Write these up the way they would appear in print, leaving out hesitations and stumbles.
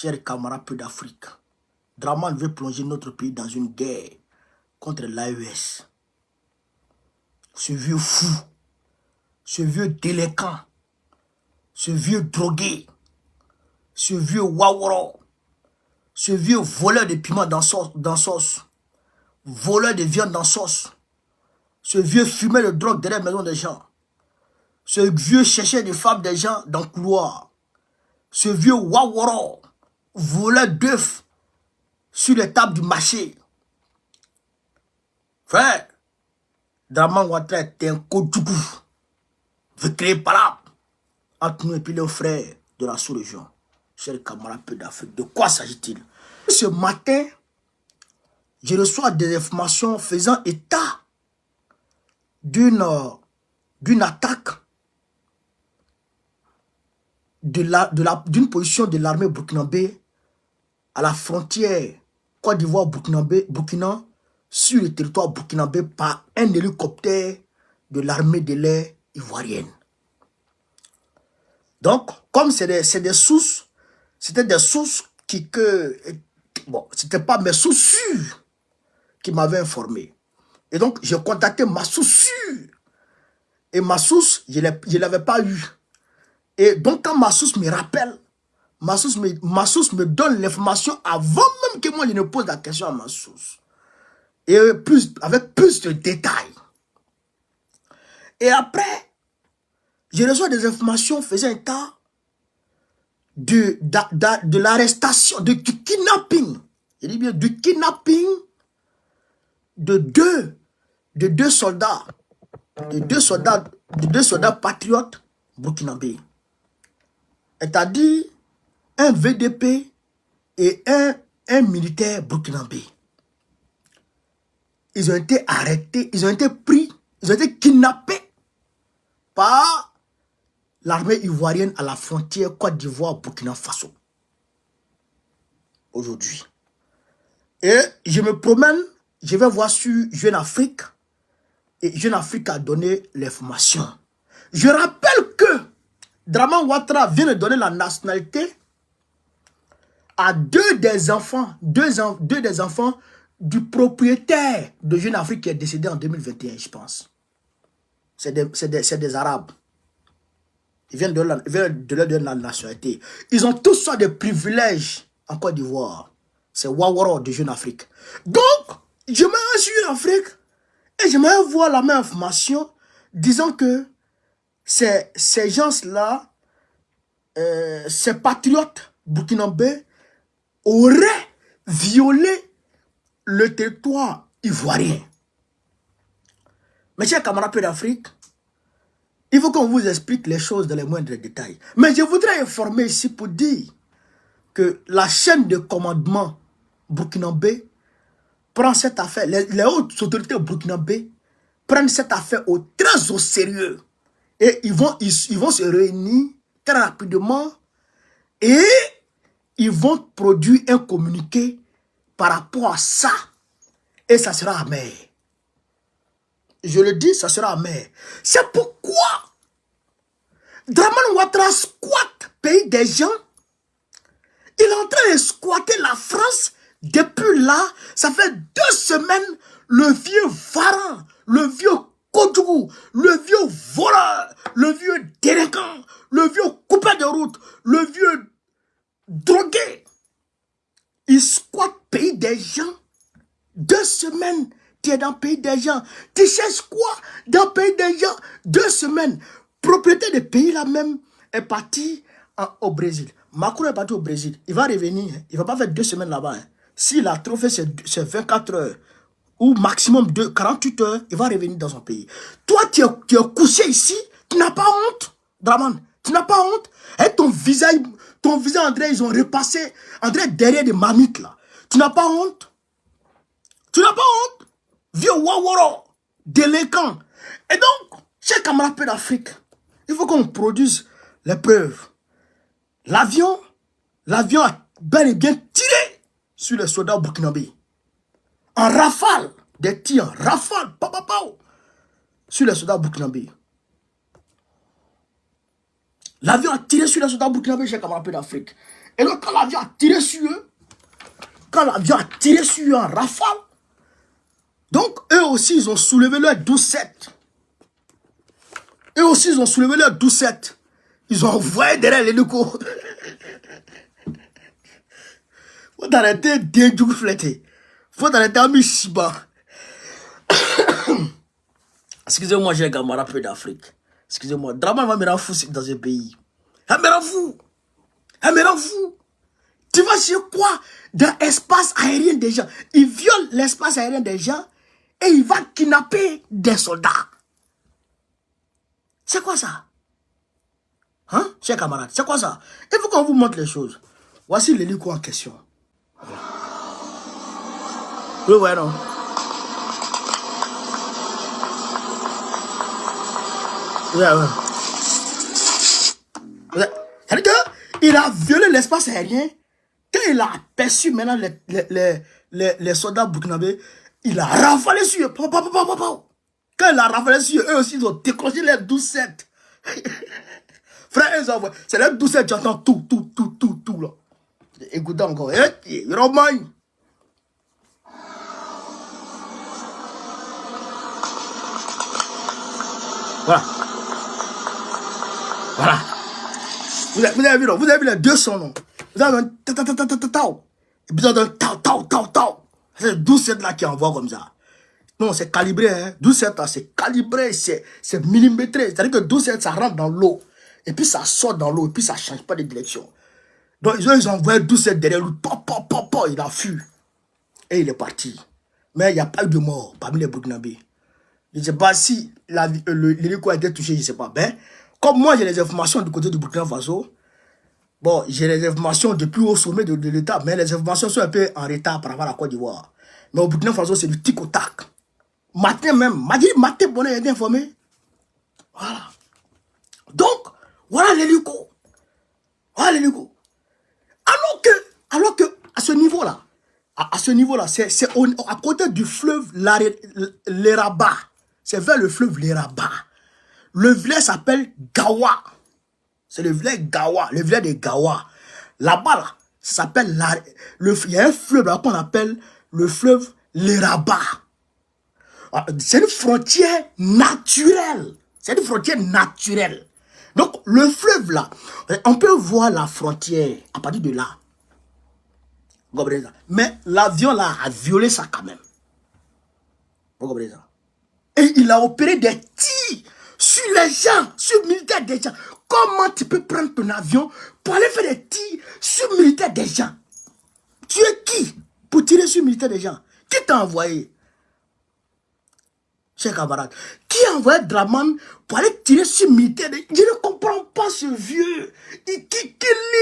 chers camarades peu d'Afrique, Draman veut plonger notre pays dans une guerre contre l'AES. Ce vieux fou, ce vieux délinquant, ce vieux drogué, ce vieux waworo, ce vieux voleur de piment dans sauce, voleur de viande dans sauce, ce vieux fumeur de drogue derrière la maison des gens, ce vieux chercheur de femmes des gens dans le couloir, ce vieux waworo, voleur d'œufs sur les tables du marché. Frère, Draman Ouattara est un Kodjougou, veut créer par là, entre nous et puis les frères de la sous-région. Chers camarades peu d'Afrique, de quoi s'agit-il? Ce matin, je reçois des informations faisant état d'une attaque d'une position de l'armée burkinabé à la frontière Côte d'Ivoire-Burkina sur le territoire burkinabé par un hélicoptère de l'armée de l'air ivoirienne. Donc, comme c'était des sources bon, c'était pas mes sources sûres qui m'avaient informé. Et donc, j'ai contacté ma source sûre. Et ma source, je ne l'avais pas eue. Et donc, quand ma source me rappelle, ma source me donne l'information avant même que moi, je ne pose la question à ma source. Et avec plus de détails. Et après, je reçois des informations faisant état de l'arrestation, du kidnapping. Je dis bien du kidnapping de deux soldats patriotes burkinabés. C'est-à-dire un VDP et un militaire burkinabé. Ils ont été arrêtés, ils ont été pris, ils ont été kidnappés par l'armée ivoirienne à la frontière Côte d'Ivoire-Burkina Faso. Aujourd'hui. Et je me promène, je vais voir sur Jeune Afrique. Et Jeune Afrique a donné l'information. Je rappelle que Draman Ouattara vient de donner la nationalité à deux des enfants du propriétaire de Jeune Afrique qui est décédé en 2021, je pense. C'est des Arabes. Ils viennent de leur donner la nationalité. Ils ont tous sortes de privilèges en Côte d'Ivoire. C'est Waworo de Jeune Afrique. Donc, je me suis en Afrique et j'aimerais voir la même information disant que ces gens-là, ces patriotes burkinabés auraient violé le territoire ivoirien. Mes chers camarades d'Afrique, il faut qu'on vous explique les choses dans les moindres détails. Mais je voudrais informer ici pour dire que la chaîne de commandement burkinabé prend cette affaire, les hautes autorités burkinabé prennent cette affaire très au sérieux. Et ils vont se réunir très rapidement et ils vont produire un communiqué par rapport à ça. Et ça sera amer. Je le dis, ça sera amer. C'est pourquoi Draman Ouattara squatte pays des gens. Il est en train de squatter la France. Depuis là, ça fait 2 semaines, le vieux Varan, le vieux Kodjougou, le vieux voleur, le vieux délinquant, le vieux coupeur de route, le vieux drogué. Il squatte pays des gens. 2 semaines, tu es dans le pays des gens. Tu cherches quoi dans le pays des gens? 2 semaines. Propriétaire de pays là même est parti au Brésil. Macron est parti au Brésil. Il va revenir. Il ne va pas faire 2 semaines là-bas. S'il a trop fait ses 24 heures ou maximum 48 heures, il va revenir dans son pays. Toi, tu es couché ici. Tu n'as pas honte, Draman. Tu n'as pas honte. Et ton visage, André, ils ont repassé. André, derrière des mamites là. Tu n'as pas honte. Tu n'as pas honte. Vieux Waworo, délinquant. Et donc, chers camarades d'Afrique, il faut qu'on produise les preuves. L'avion a bel et bien tiré sur les soldats burkinabés. En rafale, des tirs en rafale, sur les soldats burkinabés. L'avion a tiré sur les soldats burkinabés, chers camarades d'Afrique. Et donc, quand l'avion a tiré sur eux, en rafale, donc, eux aussi, ils ont soulevé leur 12-7. Eux aussi, ils ont soulevé leur 12-7. Ils ont envoyé derrière l'hélico. Faut arrêter d'Indjou flété. Faut arrêter à Mishiba. Excusez-moi, j'ai un camarade peu d'Afrique. Excusez-moi. Draman va me rendre fou dans ce pays. Elle me rend fou. Elle me rend fou. Tu vas sur quoi? Dans l'espace aérien des gens. Il viole l'espace aérien des gens et il va kidnapper des soldats. C'est quoi ça? Hein, chers camarades, c'est quoi ça? Il faut qu'on vous montre les choses. Voici l'hélico en question. Vous voyez, non? C'est-à-dire qu'il a violé l'espace aérien. Quand il a aperçu maintenant les soldats burkinabés, il a rafalé sur eux. Quand il a rafalé sur eux, eux aussi, ils ont décroché les 12-7. Frère, c'est les 12-7, j'entends tout, là. Écoutez encore. Romain. Voilà. Voilà. Vous avez vu, non? Vous avez vu les deux sons, non? Vous avez un ta-ta-ta-ta-ta-tao. Et puis vous avez un tao. C'est le 12-7 là qui envoie comme ça. Non, c'est calibré, hein. 12-7 là, c'est calibré, c'est millimétré. C'est-à-dire que 12-7, ça rentre dans l'eau. Et puis ça sort dans l'eau, et puis ça ne change pas de direction. Donc ils ont envoyé 12-7 derrière lui. Il a fui. Et il est parti. Mais il n'y a pas eu de mort parmi les Burkinabés. Je ne sais pas si l'hélico a été touché, je ne sais pas. Ben, comme moi, j'ai les informations du côté du Burkina Faso. Bon, j'ai les informations depuis au sommet de l'État, mais les informations sont un peu en retard par rapport à la Côte d'Ivoire. Mais au Burkina Faso, c'est du tic au tac. Matin même, matin, bonnet est informé. Voilà. Donc, voilà l'hélico. Voilà l'hélico. Alors que, à ce niveau-là, c'est à côté du fleuve l'Eraba. C'est vers le fleuve l'Eraba. Le village s'appelle Gawa. C'est le village Gawa, le village de Gawa. Là-bas, là, ça s'appelle il y a un fleuve là qu'on appelle le fleuve l'Eraba. C'est une frontière naturelle. C'est une frontière naturelle. Donc, le fleuve là, on peut voir la frontière à partir de là. Vous comprenez ça? Mais l'avion là a violé ça quand même. Vous comprenez ça? Et il a opéré des tirs sur les gens, sur les militaires des gens. Comment tu peux prendre ton avion pour aller faire des tirs sur les militaires des gens? Tu es qui pour tirer sur les militaires des gens? Qui t'a envoyé? Chers camarades, qui a envoyé Draman pour aller tirer sur le militaire? Je ne comprends pas ce vieux. Qui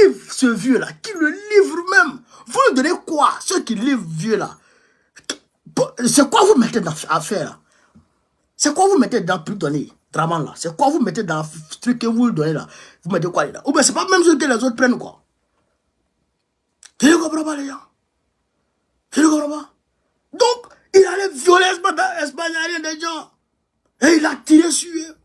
livre ce vieux-là? Qui le livre même? Vous lui donnez quoi? Ceux qui livrent vieux-là. C'est quoi vous mettez dans l'affaire là? C'est quoi vous mettez dans le truc donné? Draman là? C'est quoi vous mettez dans le truc que vous lui donnez là? Vous mettez quoi là? Ou bien c'est pas même ce que les autres prennent quoi? Je ne comprends pas les gens. Je ne comprends pas. Donc, il allait violer l'espace aérien des gens. Et il a tiré sur eux.